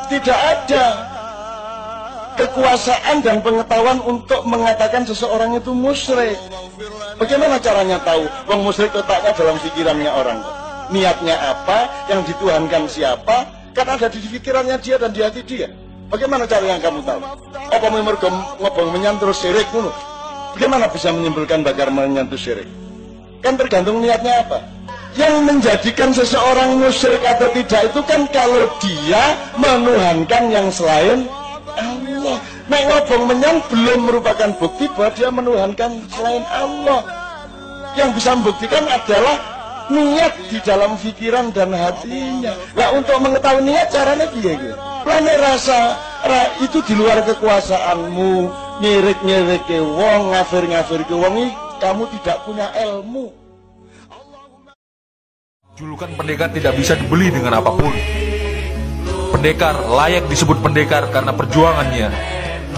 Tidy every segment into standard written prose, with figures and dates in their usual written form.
Tidak ada kekuasaan dan pengetahuan untuk mengatakan seseorang itu musyrik. Bagaimana caranya tahu? Wong musyrik otaknya dalam pikirannya orang. Niatnya apa? Yang dituhankan siapa? Kan ada di pikirannya dia dan di hati dia. Bagaimana caranya kamu tahu? Apa mergo ngobong menyantur syirik ngono? Bagaimana bisa menyimpulkan bakar menyantur syirik? Kan tergantung niatnya apa. Yang menjadikan seseorang musyrik atau tidak itu kan kalau dia menuhankan yang selain Allah. Nek ngobong menyang belum merupakan bukti bahwa dia menuhankan selain Allah. Yang bisa membuktikan adalah niat di dalam pikiran dan hatinya. Nah, untuk mengetahui niat caranya piye? Lane rasa itu di luar kekuasaanmu. Nyirik-nyirik ke wong, ngafir-ngafir ke wong, kamu tidak punya ilmu. Julukan pendekar tidak bisa dibeli dengan apapun. Pendekar layak disebut pendekar karena perjuangannya,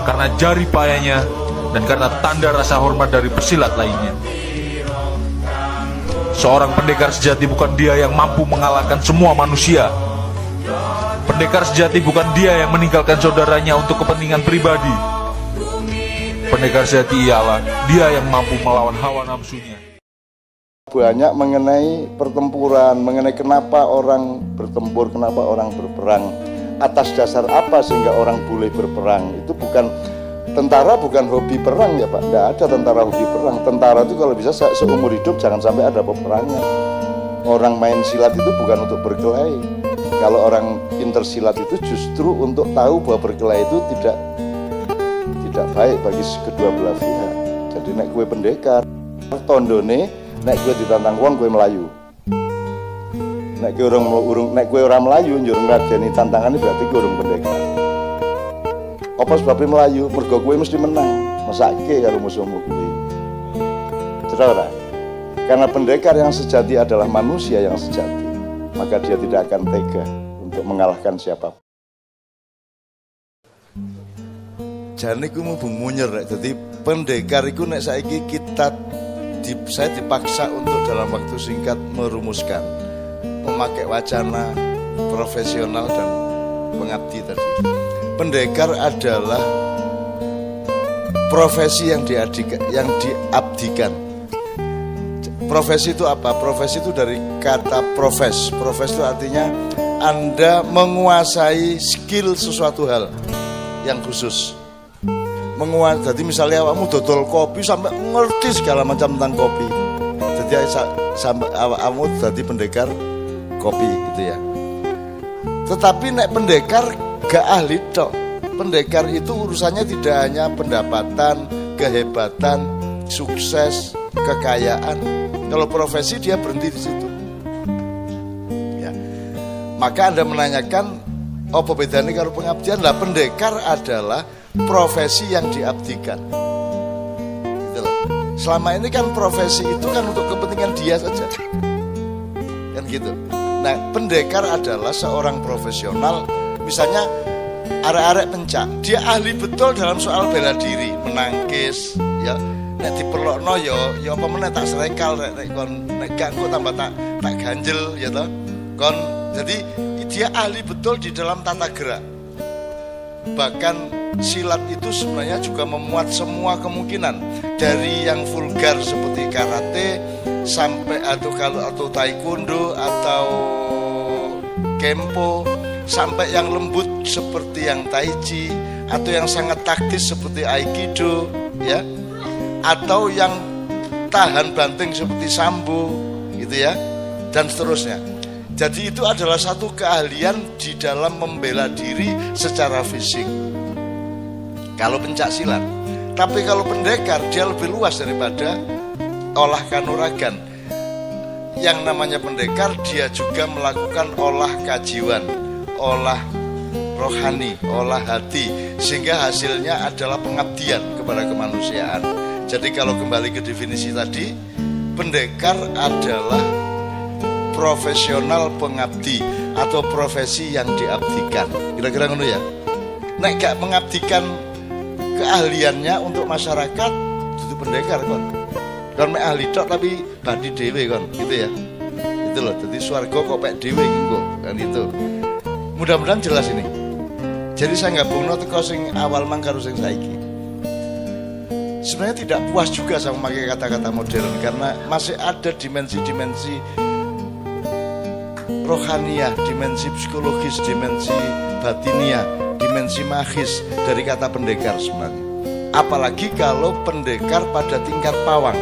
karena jerih payahnya, dan karena tanda rasa hormat dari pesilat lainnya. Seorang pendekar sejati bukan dia yang mampu mengalahkan semua manusia. Pendekar sejati bukan dia yang meninggalkan saudaranya untuk kepentingan pribadi. Pendekar sejati ialah dia yang mampu melawan hawa nafsunya. Banyak mengenai pertempuran, mengenai kenapa orang bertempur, kenapa orang berperang, atas dasar apa sehingga orang boleh berperang. Itu bukan tentara, bukan hobi perang ya Pak. Tidak ada tentara hobi perang. Tentara itu kalau bisa seumur hidup jangan sampai ada peperangan. Orang main silat itu bukan untuk berkelahi. Kalau orang pinter silat itu justru untuk tahu bahwa berkelahi itu tidak baik bagi kedua belah pihak. Jadi nek gue pendekar, tondone nek gue ditantang wong gue melayu. Nek gue orang melayu njur ngladeni tantangan berarti gue urung pendekar. Apa sebabnya melayu? Mergo gue mesti menang. Mesake karo musuhmu kuwi. Jelas ora? Karena pendekar yang sejati adalah manusia yang sejati, maka dia tidak akan tega untuk mengalahkan siapapun. Jane iku mung munyer rek. Dadi pendekar iku nek saiki saya dipaksa untuk dalam waktu singkat merumuskan, memakai wacana profesional dan pengabdi tadi. Pendekar adalah profesi yang diabdikan. Profesi itu apa? Profesi itu dari kata profes. Profes itu artinya Anda menguasai skill sesuatu hal yang khusus. Jadi misalnya awakmu dodol kopi sampai ngerti segala macam tentang kopi. Jadi sampai awakmu jadi pendekar kopi gitu ya. Tetapi nek pendekar gak ahli tok. Pendekar itu urusannya tidak hanya pendapatan, kehebatan, sukses, kekayaan. Kalau profesi dia berhenti di situ. Ya. Maka Anda menanyakan apa bedanya kalau pengabdian? Lah pendekar adalah profesi yang diabdikan. Gitu loh. Selama ini kan profesi itu kan untuk kepentingan dia saja. Kan gitu. Nah, pendekar adalah seorang profesional, misalnya arek-arek pencak, dia ahli betul dalam soal bela diri, menangkis, ya. Nek diperlokno ya apa meneh tak serengkal nek kon nek gak engko tambah tak ganjel ya toh. Kon jadi dia ahli betul di dalam tata gerak. Bahkan silat itu sebenarnya juga memuat semua kemungkinan, dari yang vulgar seperti karate sampai atau taekwondo atau kempo, sampai yang lembut seperti yang tai chi, atau yang sangat taktis seperti aikido ya, atau yang tahan banting seperti sambo gitu ya, dan seterusnya. Jadi itu adalah satu keahlian di dalam membela diri secara fisik. Kalau pencak silat. Tapi kalau pendekar dia lebih luas daripada olah kanuragan. Yang namanya pendekar dia juga melakukan olah kajiwan, olah rohani, olah hati, sehingga hasilnya adalah pengabdian kepada kemanusiaan. Jadi kalau kembali ke definisi tadi, pendekar adalah profesional pengabdi atau profesi yang diabdikan. Kira-kira ngono ya. Nek gak mengabdikan keahliannya untuk masyarakat, itu pendekar kon. Kon mek ahli tok tapi badi dhewe kon, gitu ya. Itu loh, jadi swarga kok pek dhewe iki kok, kan itu. Mudah-mudahan jelas ini. Jadi saya gabungno teko sing awal mang karo sing saiki. Sebenarnya tidak puas juga sama memakai kata-kata modern karena masih ada dimensi-dimensi rohaniah, dimensi psikologis, dimensi batinia, dimensi magis dari kata pendekar sebenarnya. Apalagi kalau pendekar pada tingkat pawang.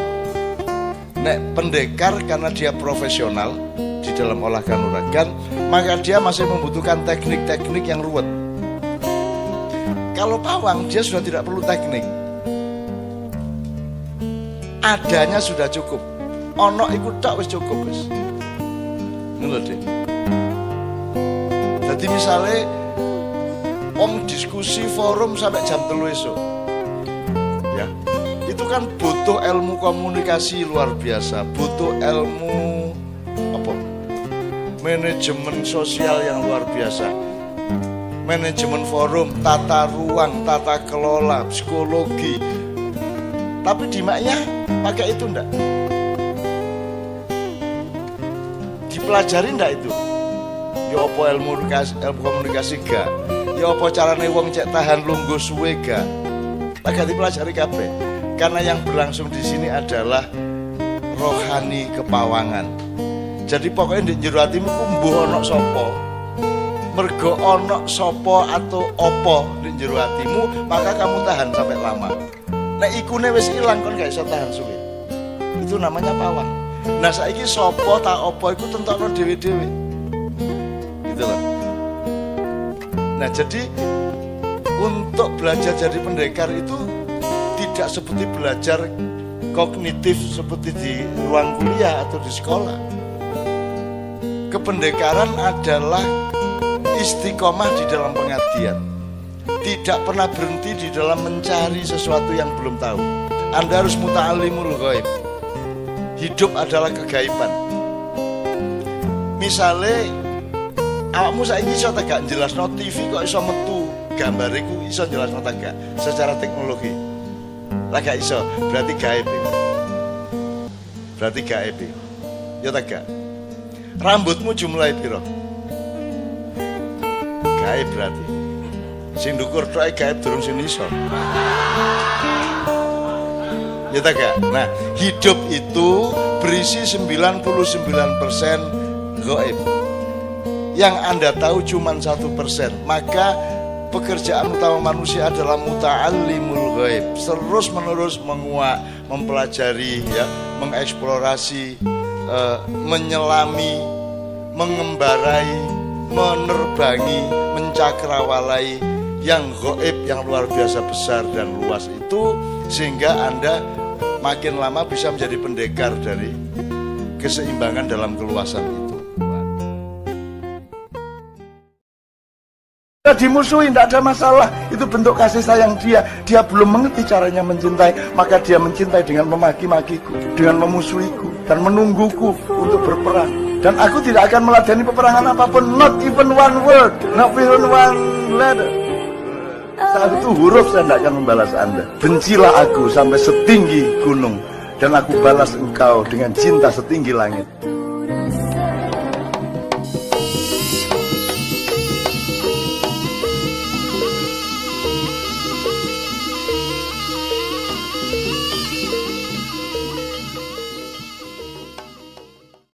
Nek pendekar karena dia profesional di dalam olah kanuragan, maka dia masih membutuhkan teknik-teknik yang ruwet. Kalau pawang dia sudah tidak perlu teknik. Adanya sudah cukup. Ono iku tok wis cukup wis. Ngono deh. Jadi misalnya om diskusi forum sampai jam 3 esok. Ya. Itu kan butuh ilmu komunikasi luar biasa, butuh ilmu apa? Manajemen sosial yang luar biasa. Manajemen forum, tata ruang, tata kelola, psikologi. Tapi di maknya pakai itu enggak? Dipelajari enggak itu? Ya apa ilmu komunikasi gak? Ya apa carane wong cek tahan lungguh suwe gak? Lagi dipelajari kabeh. Karena yang berlangsung di sini adalah rohani kepawangan. Jadi pokoknya di jero atimu ku mbuh ana sapa. Mergo ana sapa atau opo di jero atimu, maka kamu tahan sampai lama. Nek ikune wis ilang kon gak iso tahan suwe. Itu namanya pawang. Nah saiki sapa ta opo iku tentokno dhewe-dhewe. Gitu loh. Nah jadi untuk belajar jadi pendekar itu tidak seperti belajar kognitif seperti di ruang kuliah atau di sekolah. Kependekaran adalah istiqomah di dalam pengabdian. Tidak pernah berhenti di dalam mencari sesuatu yang belum tahu. Anda harus muta'alimul ghaib. Hidup adalah kegaiban. Misalnya awakmu saiki iso ta gak jelasno TV kok iso metu gambare ku iso jelasno ta gak secara teknologi. Lah gak iso, berarti gaib itu. Berarti gaib itu. Ya ta gak? Rambutmu jumlahe piro? Gaib berarti. Sing ndukur tok gaib durung sing iso. Ya ta gak? Nah, hidup itu berisi 99% gaib. Yang Anda tahu cuma 1%. Maka pekerjaan utama manusia adalah muta'allimul ghaib. Terus menerus menguak, mempelajari, ya, mengeksplorasi, menyelami, mengembarai, menerbangi, mencakrawalai yang gaib, yang luar biasa besar dan luas itu, sehingga Anda makin lama bisa menjadi pendekar dari keseimbangan dalam keluasan itu. Dimusuhi tidak ada masalah, itu bentuk kasih sayang dia. Dia belum mengerti caranya mencintai, maka dia mencintai dengan memaki-makiku, dengan memusuhiku dan menungguku untuk berperang. Dan aku tidak akan meladeni peperangan apapun, not even one word, not even one letter. Satu huruf saya tidak akan membalas Anda. Bencilah aku sampai setinggi gunung, dan aku balas engkau dengan cinta setinggi langit.